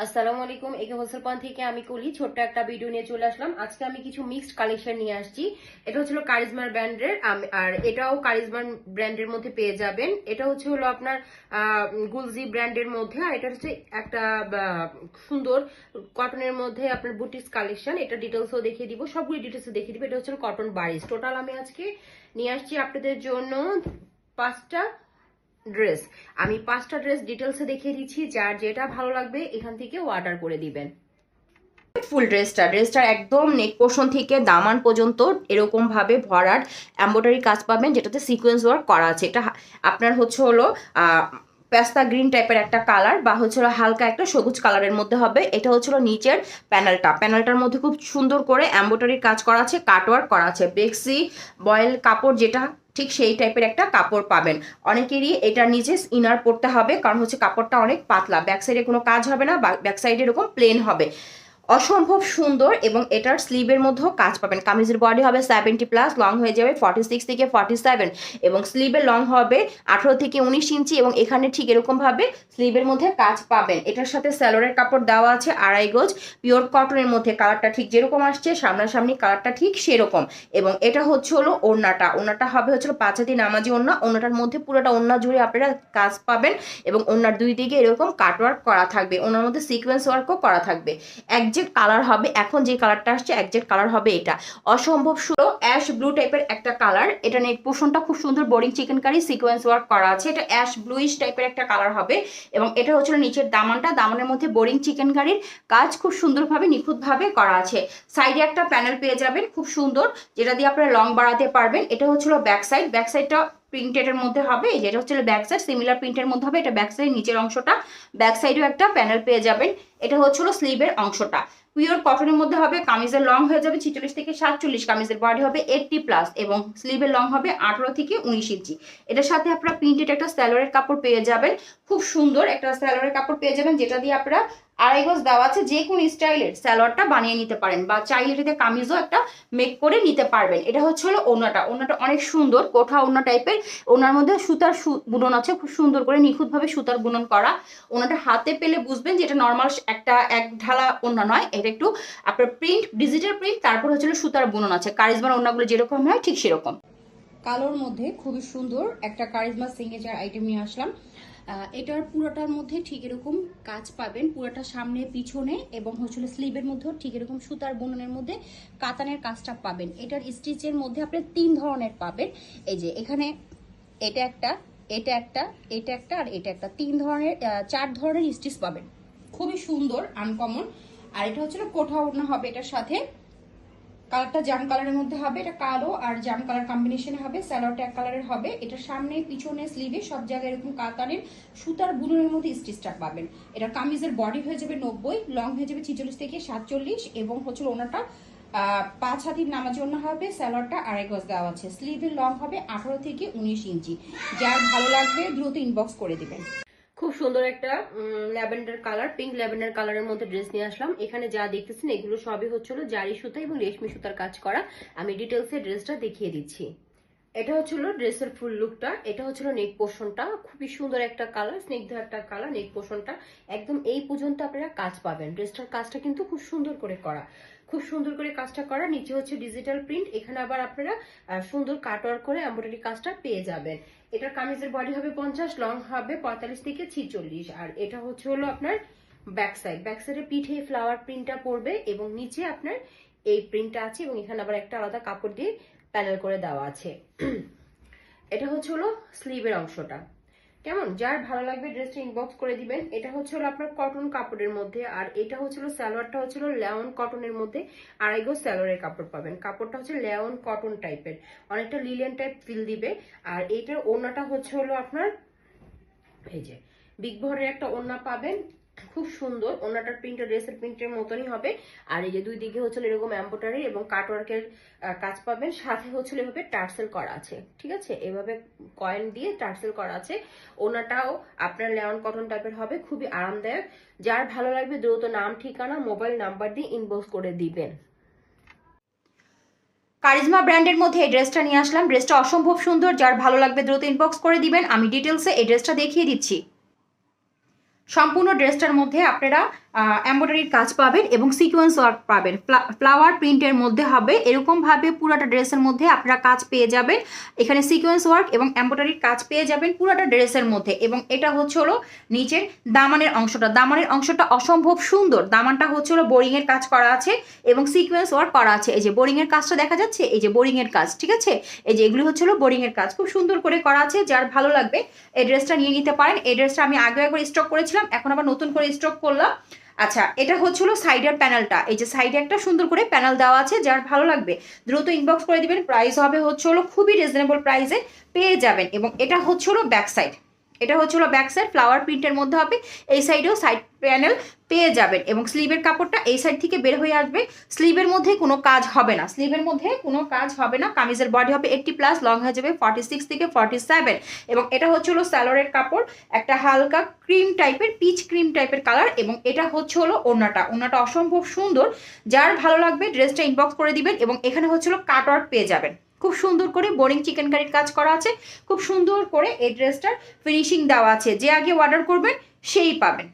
আসসালামু আলাইকুম। একে হোলসেল পয়েন্ট থেকে আমি কলি ছোট্ট একটা ভিডিও নিয়ে চলে আসলাম। আজকে আমি কিছু মিক্সড কালেকশন নিয়ে আসছি। এটা হচ্ছিল কারিজমার ব্র্যান্ডের, আর এটাও কারিজমার ব্র্যান্ডের মধ্যে পেয়ে যাবেন। এটা হলো আপনার গুলজি ব্র্যান্ডের মধ্যে, আর এটা হচ্ছে একটা সুন্দর কটনের মধ্যে আপনার বুটিক্স কালেকশন। এটা ডিটেলসও দেখিয়ে দিব, সবগুলি ডিটেলসও দেখিয়ে দিব। এটা হচ্ছে কটন বারিশ। টোটাল আমি আজকে নিয়ে আসছি আপনাদের জন্য 5টা ড্রেস। আমি 5টা ড্রেস ডিটেলসে দেখিয়ে দিচ্ছি, যার যেটা ভালো লাগবে এখান থেকে অর্ডার করে দিবেন। ফুল ড্রেসটার একদম নেক পোর্শন থেকে দামান পর্যন্ত এরকম ভাবে ভরাট এমব্রয়ডারি কাজ পাবেন, যেটাতে সিকোয়েন্স ওয়ার্ক করা আছে। এটা আপনার হলো পেস্তা গ্রিন টাইপের একটা কালার, বা হালকা একটা সবুজ কালারের মধ্যে হবে। এটা নিচের প্যানেলটার মধ্যে খুব সুন্দর করে এমব্রয়ডারি কাজ করা আছে, কাটওয়ার্ক করা আছে। বেক্সি বয়েল কাপড় যেটা ঠিক সেই টাইপের একটা কাপড় পাবেন। অনেকেরই এটার নিচে ইনার পরতে হবে, কারণ কাপড়টা অনেক পাতলা, ব্যাক সাইডে কোনো কাজ হবে না, ব্যাক সাইডে এরকম প্লেন হবে। অসম্ভব সুন্দর। এবং এটার স্লিভের মধ্যেও কাজ পাবেন। কামিজের বডি হবে 70+, লং হয়ে যাবে 46 থেকে 47, এবং স্লিভের লং হবে 18 থেকে 19 ইঞ্চি, এবং এখানে ঠিক এরকম ভাবে স্লিভের মধ্যে কাজ পাবেন। এটার সাথে স্যালোরের কাপড় দেওয়া আছে 2.5 গজ পিওর কটনের মধ্যে। কালারটা ঠিক যেরকম আসছে সামনাসামনি কালারটা ঠিক সেরকম। এবং এটা হলো ওড়নাটা হবে 5 হাতি নামাজি ওড়না। ওড়নাটার মধ্যে পুরোটা ওড়না জুড়ে আপনারা কাজ পাবেন, এবং ওড়নার দুই দিকে এরকম কাটওয়ার্ক করা থাকবে। ওড়নার মধ্যে সিকোয়েন্স ওয়ার্কও করা থাকবে। একজেক্ট কালার হবে, এখন যে কালারটা আসছে একজেক্ট কালার হবে এটা। অসম্ভব সুন্দর অ্যাশ ব্লু টাইপের একটা কালার। এটা নেক পোর্শনটা খুব সুন্দর boring chicken curry sequence work করা আছে। এটা অ্যাশ ব্লুইশ টাইপের একটা কালার হবে। এবং এটা নিচের দামানের মধ্যে বোরিং চিকেন কারির কাজ খুব সুন্দরভাবে নিখুঁতভাবে করা আছে। সাইডে একটা প্যানেল পেয়ে যাবেন খুব সুন্দর, যেটা দিয়ে আপনারা লং বাড়াতে পারবেন। এটা ব্যাক সাইডটা প্রিন্টেডের মধ্যে হবে। যেটা ব্যাক সাইড সিমিলার প্রিন্টের মধ্যে হবে। এটা ব্যাক সাইড নিচের অংশটা, ব্যাক সাইডেও একটা প্যানেল পেয়ে যাবেন। এটা স্লিভের অংশটা পিওর কটনের মধ্যে হবে। কামিজের লং হয়ে যাবে 46 থেকে 47, কামিজের বডি হবে 80+, এবং স্লিভের লং হবে 18 থেকে 19 ইঞ্চি। এটার সাথে আপনারা প্রিন্টেড একটা স্যালোরের কাপড় পেয়ে যাবেন, খুব সুন্দর একটা স্যালোরের কাপড় পেয়ে যাবেন, যেটা দিয়ে আপনারা 2.5 গজ দেওয়া আছে। যে কোনো স্টাইলের স্যালোয়ারটা বানিয়ে নিতে পারেন, বা চাইলে এটাতে কামিজও একটা মেক করে নিতে পারবেন। এটা হলো ওড়নাটা অনেক সুন্দর কোঠা ওড়না টাইপের। ওনার মধ্যে সুতার বুনন আছে, খুব সুন্দর করে নিখুঁতভাবে সুতার বুনন করা। ওনাটা হাতে পেলে বুঝবেন যে এটা নর্মাল একটা এক ঢালা ওড়না নয়, এটা একটু আপনার প্রিন্ট, ডিজিটাল প্রিন্ট, তারপর সুতার বুনন আছে। কারিজমার ওড়নাগুলো যেরকম হয় ঠিক সেরকম। কালোর মধ্যে খুবই সুন্দর একটা কারিজমা সিগনেচার আইটেম নিয়ে আসলাম। এটার পুরোটার মধ্যে ঠিক এরকম কাজ পাবেন, পুরোটা সামনে পিছনে, এবং স্লিভের মধ্যেও ঠিক এরকম সুতার বুননের মধ্যে কাতানের কাজটা পাবেন। এটার স্টিচের মধ্যে আপনি 3 ধরনের পাবেন। এই যে এখানে এটা একটা, এটা একটা, এটা একটা, আর এটা একটা, 4 ধরনের স্টিচ পাবেন। খুবই সুন্দর, আনকমন। আর এটা কোঠা ওড়না হবে। এটার সাথে কালারটা জাম কালারের মধ্যে হবে। এটা কালো আর জাম কালার কম্বিনেশনে হবে। স্যালোয়ারটা এক কালারের হবে। এটার সামনে পিছনে স্লিভে সব জায়গায় এরকম কাতানের সুতার বুননের মধ্যে স্টিচটা পাবেন। এটা কামিজের বডি হয়ে যাবে 90, লং হয়ে যাবে 46 থেকে 47, এবং ওনাটা 5 হাতির নামাজি ওড়না হবে। স্যালোয়ারটা 2.5 গজ দেওয়া আছে। স্লিভের লং হবে 18 থেকে 19 ইঞ্চি। যার ভালো লাগবে দ্রুত ইনবক্স করে দিবেন। খুব সুন্দর একটা ল্যাভেন্ডার কালার, পিঙ্ক ল্যাভেন্ডার কালারের মধ্যে ড্রেস নিয়ে আসলাম। এখানে যা দেখতেছেন এগুলো সবই জারি সুতা এবং রেশমি সুতার কাজ করা। আমি ডিটেলসে ড্রেসটা দেখিয়ে দিচ্ছি। এটা ড্রেসের ফুল লুকটা। এটা নেক পোর্শনটা, খুবই সুন্দর একটা কালার, স্নিগ্ধ একটা কালার। নেক পোর্শনটা একদম এই পর্যন্ত আপনারা কাজ পাবেন। ড্রেসটার কাজটা কিন্তু খুব সুন্দর করে করা, খুব সুন্দর করে কাজটা করা। নিচে ডিজিটাল প্রিন্ট, এখানে আবার আপনারা সুন্দর কাটওয়ার্ক করে এমব্রয়ডারি কাজটা পেয়ে যাবেন। এটার কামিজের বডি হবে 50, লং হবে 45 থেকে 46, আর এটা আপনার ব্যাক সাইডে পিঠে ফ্লাওয়ার প্রিন্টটা পড়বে, এবং নিচে আপনার এই প্রিন্টটা আছে, এবং এখানে আবার একটা আলাদা কাপড় দিয়ে প্যানেল করে দেওয়া আছে। এটা স্লিভের অংশটা। কেমন, যার ভালো লাগবে ড্রেসটা ইনবক্স করে দিবেন। এটা আপনার কটন কাপড়ের মধ্যে, আর এটা সালোয়ারটা লেওন কটনের মধ্যে। 2.5 গজ সালোয়ারের কাপড় পাবেন। কাপড়টা লেওন কটন টাইপের, অনেকটা লিলিয়ান টাইপ ফিল দিবে। আর এইটার ওড়নাটা আপনার এই যে বিগ বহরের একটা ওড়না পাবেন, খুব সুন্দর। ওড়নাটার প্রিন্টের ড্রেসের প্রিন্টের মতনই হবে। আর এই যে দুই দিকে এরকম এমব্রয়ডারি এবং কাটওয়ার্কের কাজ পাবেন। সাথে এভাবে টার্সেল করা আছে, ঠিক আছে, এভাবে কয়েন দিয়ে টার্সেল করা আছে। ওড়নাটাও আপনার লেওন কটন টাইপের হবে, খুবই আরামদায়ক। যার ভালো লাগবে দ্রুত নাম, ঠিকানা, মোবাইল নাম্বার দিয়ে ইনবক্স করে দিবেন। কারিজমা ব্র্যান্ডের মধ্যে এই ড্রেসটা নিয়ে আসলাম। ড্রেসটা অসম্ভব সুন্দর, যার ভালো লাগবে দ্রুত ইনবক্স করে দিবেন। আমি ডিটেলসে এই ড্রেসটা দেখিয়ে দিচ্ছি। সম্পূর্ণ ড্রেসটার মধ্যে আপনারা এমব্রয়ডারির কাজ পাবেন এবং সিকোয়েন্স ওয়ার্ক পাবেন। ফ্লাওয়ার প্রিন্টের মধ্যে হবে, এরকমভাবে পুরোটা ড্রেসের মধ্যে আপনারা কাজ পেয়ে যাবেন। এখানে সিকোয়েন্স ওয়ার্ক এবং এমব্রয়ডারির কাজ পেয়ে যাবেন পুরোটা ড্রেসের মধ্যে। এবং এটা হচ্ছে হলো নিচের দামানের অংশটা, দামানের অংশটা অসম্ভব সুন্দর। দামানটা হচ্ছে হলো বোরিংয়ের কাজ করা আছে এবং সিকোয়েন্স ওয়ার্ক করা আছে। এই যে বোরিংয়ের কাজটা দেখা যাচ্ছে, এই যে বোরিংয়ের কাজ, ঠিক আছে, এই যে এগুলি হচ্ছে হলো বোরিংয়ের কাজ, খুব সুন্দর করে করা আছে। যার ভালো লাগবে এই ড্রেসটা নিয়ে নিতে পারেন। এই ড্রেসটা আমি আগে একবার স্টক করেছিলাম, এখন আবার নতুন করে স্টক করলাম। আচ্ছা, এটা হচ্ছিল সাইডের প্যানেলটা। এই যে সাইডে একটা সুন্দর করে প্যানেল দেওয়া আছে, যার ভালো লাগবে দ্রুত ইনবক্স করে দিবেন। প্রাইস হবে হচ্ছে হলো খুবই রিজনেবল প্রাইসে পেয়ে যাবেন। এবং এটা হচ্ছে হলো ব্যাক সাইড, এটা হচ্ছে হলো ব্যাক সাইড, ফ্লাওয়ার প্রিন্টের মধ্যে হবে। এই সাইডেও সাইড প্যানেল পেয়ে যাবেন এবং স্লিভের কাপড়টা এই সাইড থেকে বের হয়ে আসবে। স্লিভের মধ্যে কোনো কাজ হবে না, স্লিভের মধ্যে কোনো কাজ হবে না। কামিজের বডি হবে 80+, লং হয়ে যাবে 46 থেকে 47। এবং এটা হচ্ছে হলো স্যালোরের কাপড়, একটা হালকা ক্রিম টাইপের, পিচ ক্রিম টাইপের কালার। এবং এটা হচ্ছে হলো ওড়নাটা, ওড়নাটা অসম্ভব সুন্দর। যার ভালো লাগবে ড্রেসটা ইনবক্স করে দিবেন। এবং এখানে হচ্ছে হলো কাটওয়ার্ক পেয়ে যাবেন, খুব সুন্দর করে বোরিং চিকেন কারির কাজ করা আছে, খুব সুন্দর করে এই ড্রেসটার ফিনিশিং দেওয়া আছে। যে আগে অর্ডার করবেন সেই পাবেন।